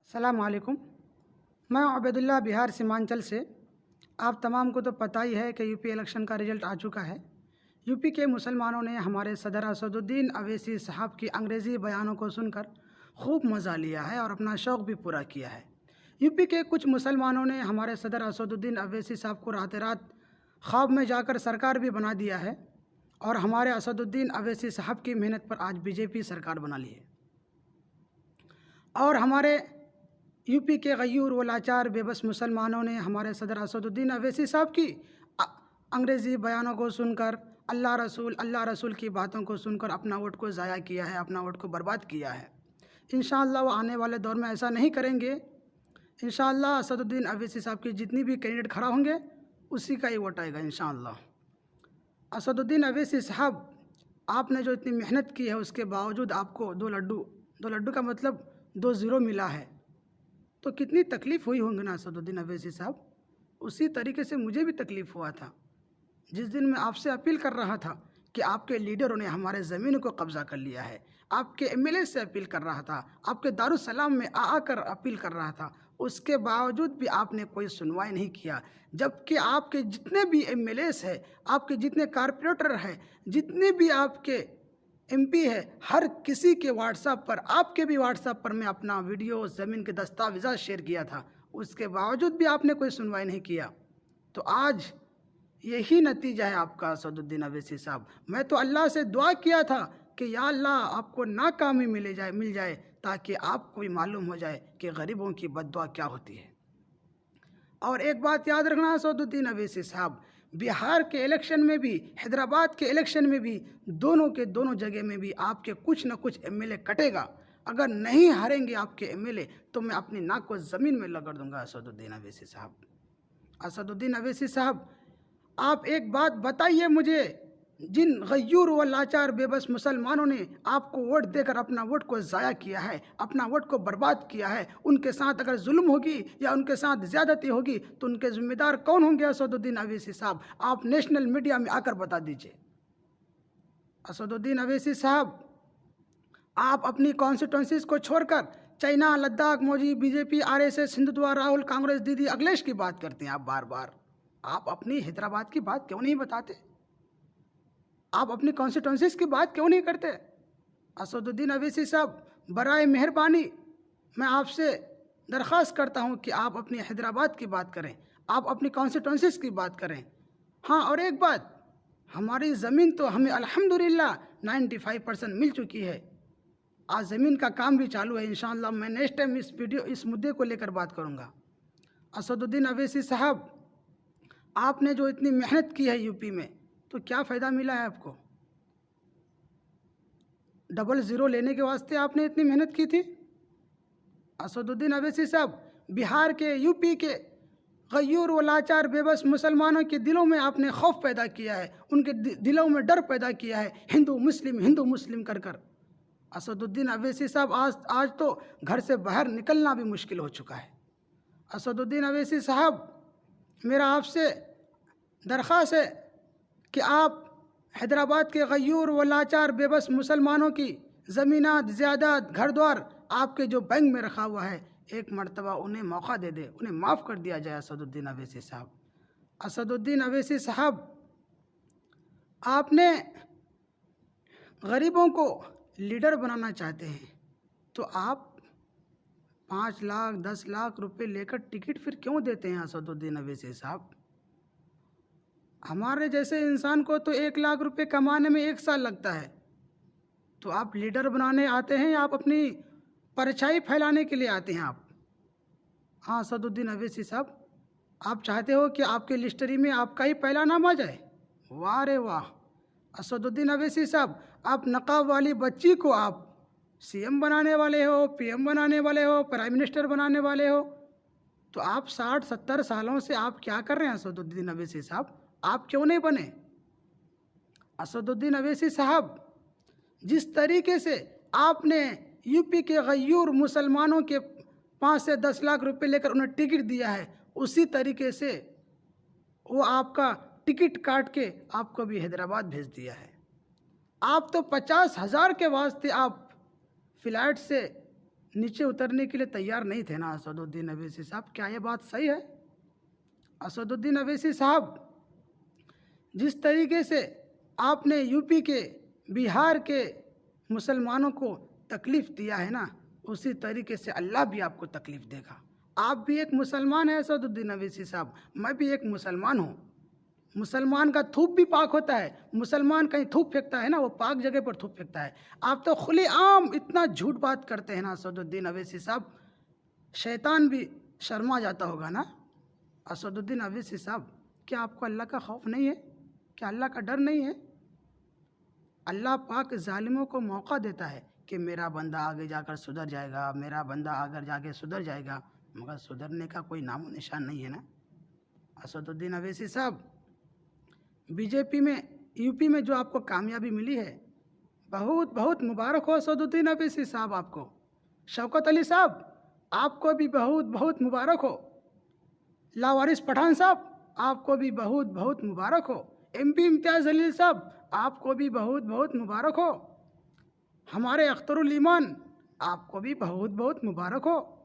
सलाम अलैकुम। मैं अबेदुल्ला बिहार सीमांचल से। आप तमाम को तो पता ही है कि यूपी इलेक्शन का रिज़ल्ट आ चुका है। यूपी के मुसलमानों ने हमारे सदर असदुद्दीन अवैसी साहब की अंग्रेज़ी बयानों को सुनकर खूब मज़ा लिया है और अपना शौक़ भी पूरा किया है। यूपी के कुछ मुसलमानों ने हमारे सदर असदुद्दीन अवैसी साहब को रात रात ख्वाब में जाकर सरकार भी बना दिया है और हमारे असदुद्दीन अवैसी साहब की मेहनत पर आज बीजेपी सरकार बना ली है। और हमारे यूपी के गयूर व लाचार बेबस मुसलमानों ने हमारे सदर असदुद्दीन अवैसी साहब की अंग्रेज़ी बयानों को सुनकर अल्लाह रसूल की बातों को सुनकर अपना वोट को ज़ाया किया है, अपना वोट को बर्बाद किया है। इंशाअल्लाह वो आने वाले दौर में ऐसा नहीं करेंगे। इंशाअल्लाह असदुद्दीन अवैसी साहब की जितनी भी कैंडिडेट खड़ा होंगे उसी का ही वोट आएगा इंशाअल्लाह। असदुद्दीन अवैसी साहब, आपने जो इतनी मेहनत की है उसके बावजूद आपको दो लड्डू का मतलब 2 ज़ीरो मिला है, तो कितनी तकलीफ़ हुई होंगी ना असदुद्दीन अवैसी साहब। उसी तरीके से मुझे भी तकलीफ़ हुआ था जिस दिन मैं आपसे अपील कर रहा था कि आपके लीडरों ने हमारे ज़मीन को कब्ज़ा कर लिया है। आपके एमएलए से अपील कर रहा था, आपके दारुसलाम में आकर अपील कर रहा था, उसके बावजूद भी आपने कोई सुनवाई नहीं किया। जबकि आपके जितने भी एमएलएस हैं, आपके जितने कारपोरेटर हैं, जितने भी आपके एमपी है, हर किसी के व्हाट्सएप पर, आपके भी व्हाट्सएप पर मैं अपना वीडियो ज़मीन के दस्तावेज़ात शेयर किया था, उसके बावजूद भी आपने कोई सुनवाई नहीं किया। तो आज यही नतीजा है आपका असदुद्दीन अवैसी साहब। मैं तो अल्लाह से दुआ किया था कि या अल्लाह आपको नाकामी मिल जाए ताकि आपको भी मालूम हो जाए कि गरीबों की बद्दुआ क्या होती है। और एक बात याद रखना असदुद्दीन अवैसी साहब, बिहार के इलेक्शन में भी, हैदराबाद के इलेक्शन में भी, दोनों के दोनों जगह में भी आपके कुछ न कुछ एमएलए कटेगा। अगर नहीं हारेंगे आपके एमएलए तो मैं अपनी नाक को ज़मीन में रगड़ दूंगा असदुद्दीन अवैसी साहब। असदुद्दीन अवैसी साहब, आप एक बात बताइए मुझे, जिन गयूर व लाचार बेबस मुसलमानों ने आपको वोट देकर अपना वोट को ज़ाया किया है, अपना वोट को बर्बाद किया है, उनके साथ अगर जुल्म होगी या उनके साथ ज़्यादती होगी तो उनके ज़िम्मेदार कौन होंगे असदुद्दीन अवैसी साहब? आप नेशनल मीडिया में आकर बता दीजिए। असदुद्दीन अवैसी साहब, आप अपनी कॉन्स्टिट्यूंसीज को छोड़कर China, Ladakh, Modi, BJP, RSS, Hindutva, Rahul, Congress, दीदी अखिलेश की बात करते हैं आप बार बार। आप अपनी हैदराबाद की बात क्यों नहीं बताते? आप अपनी कॉन्स्टिट्यूंसीज की बात क्यों नहीं करते? असदुद्दीन अवैसी साहब, बराए मेहरबानी मैं आपसे दरख्वास्त करता हूं कि आप अपनी हैदराबाद की बात करें, आप अपनी कॉन्स्टिट्यूंसीज की बात करें। हाँ, और एक बात, हमारी ज़मीन तो हमें अल्हम्दुलिल्लाह 95% मिल चुकी है। आज ज़मीन का काम भी चालू है। इंशाअल्लाह मैं नेक्स्ट टाइम इस मुद्दे को लेकर बात करूँगा। असदुद्दीन अवैसी साहब, आपने जो इतनी मेहनत की है यूपी में, तो क्या फ़ायदा मिला है आपको? 00 लेने के वास्ते आपने इतनी मेहनत की थी? असदुद्दीन अवैसी साहब, बिहार के, यूपी के गयूर व लाचार बेबस मुसलमानों के दिलों में आपने खौफ पैदा किया है, उनके दिलों में डर पैदा किया है, हिंदू मुस्लिम कर कर। असदुद्दीन अवैसी साहब, आज तो घर से बाहर निकलना भी मुश्किल हो चुका है। असदुद्दीन अवैसी साहब, मेरा आपसे दरख्वास्त है कि आप हैदराबाद के गयूर व लाचार बेबस मुसलमानों की ज़मीनात, ज़्यादात, घर द्वार आपके जो बैंक में रखा हुआ है, एक मर्तबा उन्हें मौका दे दे, उन्हें माफ़ कर दिया जाए। असदुद्दीन अवैसी साहब, असदुद्दीन अवैसी साहब, आपने गरीबों को लीडर बनाना चाहते हैं तो आप 5 लाख 10 लाख रुपए लेकर टिकट फिर क्यों देते हैं? असदुद्दीन अवैसी साहब, हमारे जैसे इंसान को तो 1 लाख रुपए कमाने में 1 साल लगता है, तो आप लीडर बनाने आते हैं या आप अपनी परछाई फैलाने के लिए आते हैं आप? हाँ असदुद्दीन अवैसी साहब, आप चाहते हो कि आपके लिस्टरी में आपका ही पहला नाम आ जाए? वाह रे वाह। असदुद्दीन अवैसी साहब, आप नकाब वाली बच्ची को आप सीएम बनाने वाले हो, पीएम बनाने वाले हो, प्राइम मिनिस्टर बनाने वाले हो, तो आप 60-70 सालों से आप क्या कर रहे हैं? असदुद्दीन अवैसी साहब, आप क्यों नहीं बने? असदुद्दीन अवैसी साहब, जिस तरीके से आपने यूपी के गयूर मुसलमानों के 5 से 10 लाख रुपए लेकर उन्हें टिकट दिया है, उसी तरीके से वो आपका टिकट काट के आपको भी हैदराबाद भेज दिया है। आप तो 50,000 के वास्ते आप फ्लाइट से नीचे उतरने के लिए तैयार नहीं थे ना असदुद्दीन अवैसी साहब? क्या ये बात सही है? असदुद्दीन अवैसी साहब, जिस तरीके से आपने यूपी के, बिहार के मुसलमानों को तकलीफ़ दिया है ना, उसी तरीके से अल्लाह भी आपको तकलीफ़ देगा। आप भी एक मुसलमान हैं असदुद्दीन अवैसी साहब, मैं भी एक मुसलमान हूँ। मुसलमान का थूक भी पाक होता है। मुसलमान कहीं थूक फेंकता है ना, वो पाक जगह पर थूक फेंकता है। आप तो खुलेआम इतना झूठ बात करते हैं ना असदुद्दीन अवैसी साहब, शैतान भी शर्मा जाता होगा ना। असदुद्दीन अवैसी साहब, क्या आपको अल्लाह का खौफ नहीं है? क्या अल्लाह का डर नहीं है? अल्लाह पाक जालिमों को मौका देता है कि मेरा बंदा आगे जाकर सुधर जाएगा, मेरा बंदा आगे जाके सुधर जाएगा, मगर सुधरने का कोई नामो निशान नहीं है ना। असदुद्दीन अवैसी साहब, बीजेपी में, यूपी में जो आपको कामयाबी मिली है, बहुत बहुत मुबारक हो असदुद्दीन अवैसी साहब आपको। शौकत अली साहब, आपको भी बहुत बहुत मुबारक हो। लावारिस पठान साहब, आपको भी बहुत बहुत मुबारक हो। MP इम्तियाज़ जलील साहब, आपको भी बहुत बहुत मुबारक हो। हमारे अख्तरुल ईमान, आपको भी बहुत बहुत मुबारक हो।